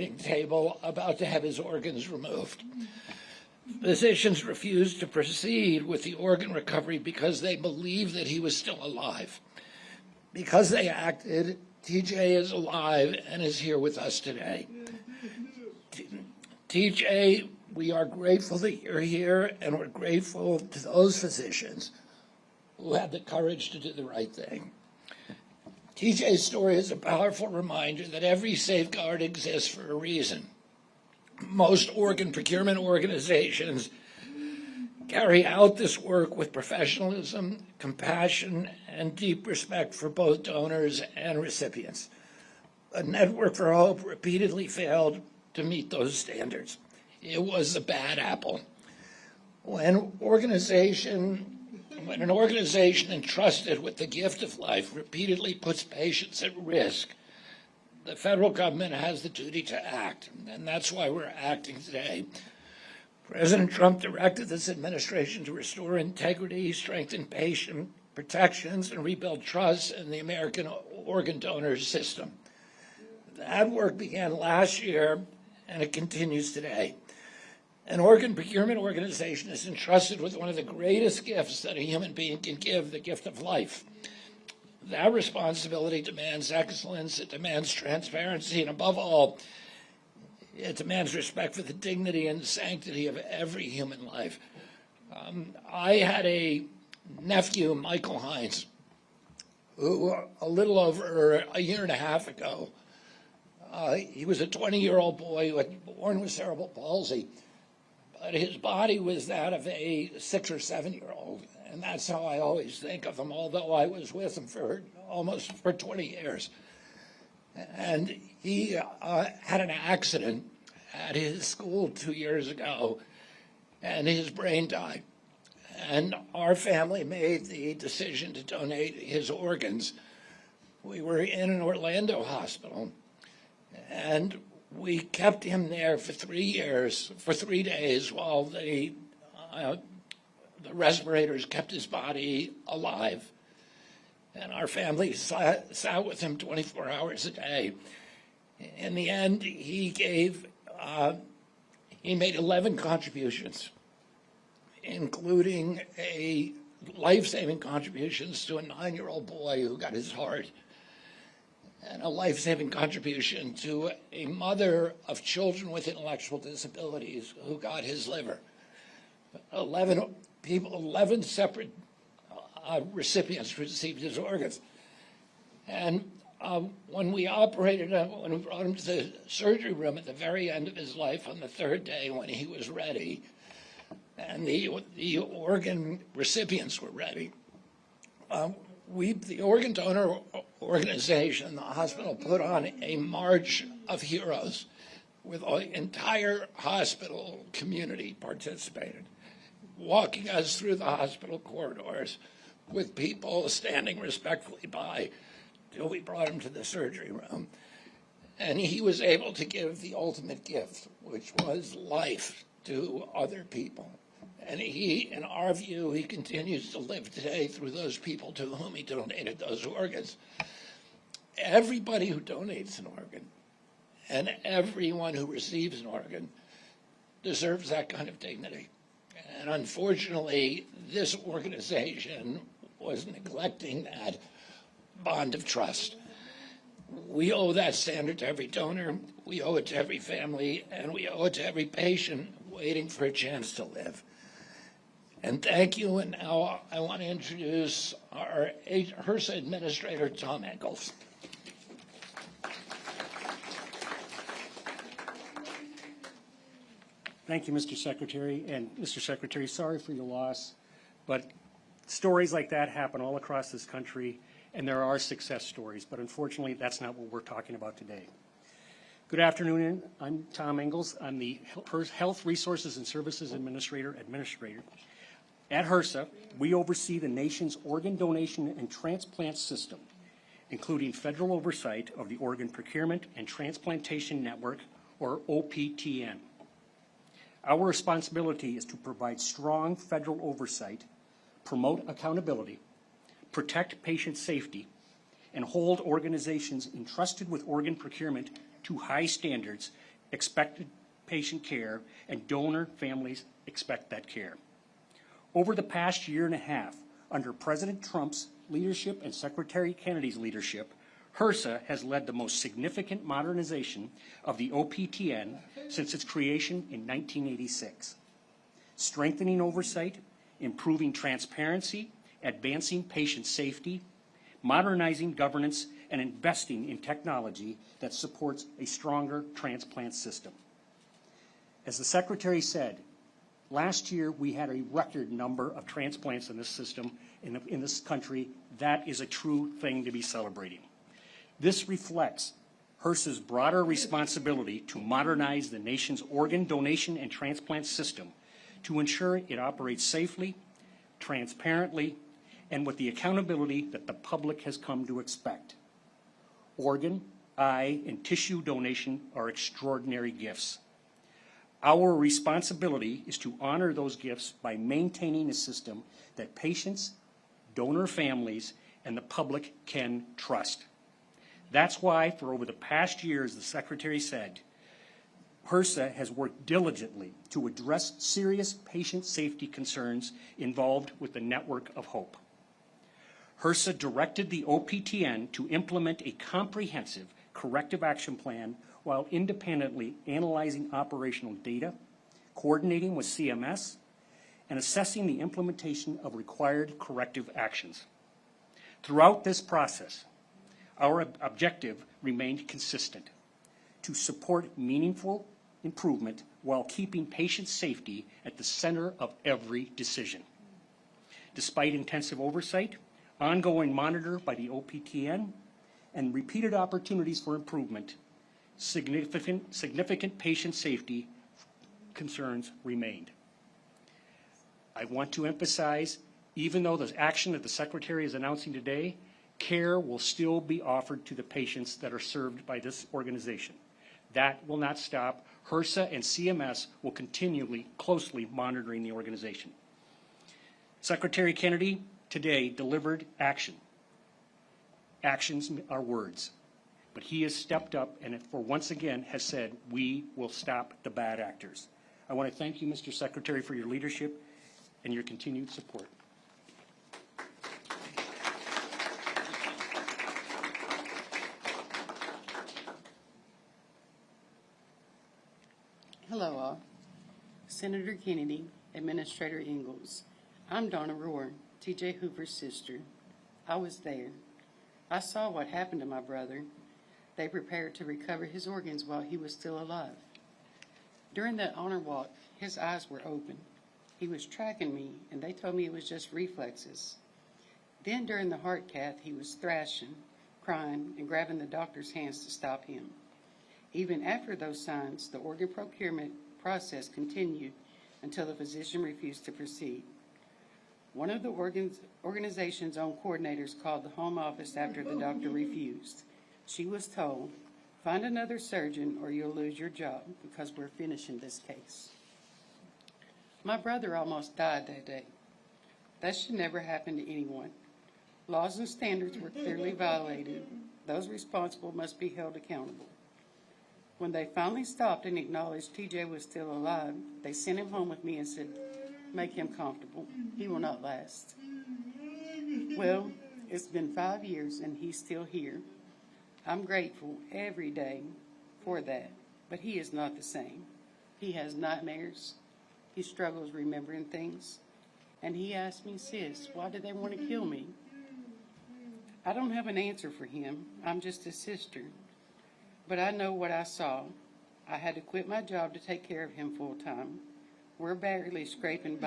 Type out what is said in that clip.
table about to have his organs removed. Physicians refused to proceed with the organ recovery because they believed that he was still alive. Because they acted, TJ is alive and is here with us today. TJ, we are grateful that you're here, and we're grateful to those physicians who had the courage to do the right thing. TJ's story is a powerful reminder that every safeguard exists for a reason. Most organ procurement organizations carry out this work with professionalism, compassion, and deep respect for both donors and recipients. But Network for Hope repeatedly failed to meet those standards. It was a bad apple. When an organization entrusted with the gift of life repeatedly puts patients at risk, the federal government has the duty to act, and that's why we're acting today. President Trump directed this administration to restore integrity, strengthen patient protections, and rebuild trust in the American organ donor system. That work began last year, and it continues today. An organ procurement organization is entrusted with one of the greatest gifts that a human being can give, the gift of life. That responsibility demands excellence, it demands transparency, and above all, it demands respect for the dignity and sanctity of every human life. I had a nephew, Michael Hines, who a little over a year and a half ago, he was a 20-year-old boy who had born with cerebral palsy, but his body was that of a 6 or 7-year-old. And that's how I always think of him, although I was with him for almost 20 years. And he had an accident at his school 2 years ago, and his brain died. And our family made the decision to donate his organs. We were in an Orlando hospital, and we kept him there for 3 years, for 3 days, while the respirators kept his body alive. And our family sat with him 24 hours a day. In the end, he made 11 contributions, including a life-saving contributions to a 9-year-old boy who got his heart, and a life-saving contribution to a mother of children with intellectual disabilities who got his liver. 11 separate recipients received his organs. And when we operated him, when we brought him to the surgery room at the very end of his life on the 3rd day when he was ready, and the organ recipients were ready, the organ donor organization, the hospital, put on a march of heroes with the entire hospital community participated, walking us through the hospital corridors with people standing respectfully by till we brought him to the surgery room. And he was able to give the ultimate gift, which was life to other people. And he, in our view, he continues to live today through those people to whom he donated those organs. Everybody who donates an organ and everyone who receives an organ deserves that kind of dignity. And unfortunately, this organization was neglecting that bond of trust. We owe that standard to every donor, we owe it to every family, and we owe it to every patient waiting for a chance to live. And thank you, and now I want to introduce our HRSA Administrator, Tom Engels. Thank you, Mr. Secretary. And Mr. Secretary, sorry for your loss, but stories like that happen all across this country, and there are success stories, but unfortunately, that's not what we're talking about today. Good afternoon. I'm Tom Engels. I'm the Health Resources and Services Administrator. At HRSA, we oversee the nation's organ donation and transplant system, including federal oversight of the Organ Procurement and Transplantation Network, or OPTN. Our responsibility is to provide strong federal oversight, promote accountability, protect patient safety, and hold organizations entrusted with organ procurement to high standards expect patient care, and donor families expect that care. Over the past year and a half, under President Trump's leadership and Secretary Kennedy's leadership, HRSA has led the most significant modernization of the OPTN since its creation in 1986. Strengthening oversight, improving transparency, advancing patient safety, modernizing governance, and investing in technology that supports a stronger transplant system. As the Secretary said, last year we had a record number of transplants in this system, in this country. That is a true thing to be celebrating. This reflects HRSA's broader responsibility to modernize the nation's organ donation and transplant system to ensure it operates safely, transparently, and with the accountability that the public has come to expect. Organ, eye, and tissue donation are extraordinary gifts. Our responsibility is to honor those gifts by maintaining a system that patients, donor families, and the public can trust. That's why, for over the past year, as the Secretary said, HRSA has worked diligently to address serious patient safety concerns involved with the Network of Hope. HRSA directed the OPTN to implement a comprehensive corrective action plan while independently analyzing operational data, coordinating with CMS, and assessing the implementation of required corrective actions. Throughout this process, our objective remained consistent: to support meaningful improvement while keeping patient safety at the center of every decision. Despite intensive oversight, ongoing monitor by the OPTN, and repeated opportunities for improvement, significant patient safety concerns remained. I want to emphasize, even though the action that the Secretary is announcing today, care will still be offered to the patients that are served by this organization. That will not stop. HRSA and CMS will continually closely monitoring the organization. Secretary Kennedy today delivered action. Actions are words. But he has stepped up and for once again has said, we will stop the bad actors. I want to thank you, Mr. Secretary, for your leadership and your continued support. Hello all. Senator Kennedy, Administrator Ingalls. I'm Donna Rohr, T.J. Hoover's sister. I was there. I saw what happened to my brother. They prepared to recover his organs while he was still alive. During that honor walk, his eyes were open. He was tracking me, and they told me it was just reflexes. Then during the heart cath, he was thrashing, crying, and grabbing the doctor's hands to stop him. Even after those signs, the organ procurement process continued until the physician refused to proceed. One of the organization's own coordinators called the home office after the doctor refused. She was told, "Find another surgeon or you'll lose your job because we're finishing this case." My brother almost died that day. That should never happen to anyone. Laws and standards were clearly violated. Those responsible must be held accountable. When they finally stopped and acknowledged TJ was still alive, they sent him home with me and said, "Make him comfortable. He will not last." Well, it's been 5 years and he's still here. I'm grateful every day for that, but he is not the same. He has nightmares. He struggles remembering things. And he asked me, "Sis, why did they want to kill me?" I don't have an answer for him. I'm just his sister. But I know what I saw. I had to quit my job to take care of him full time. We're barely scraping by.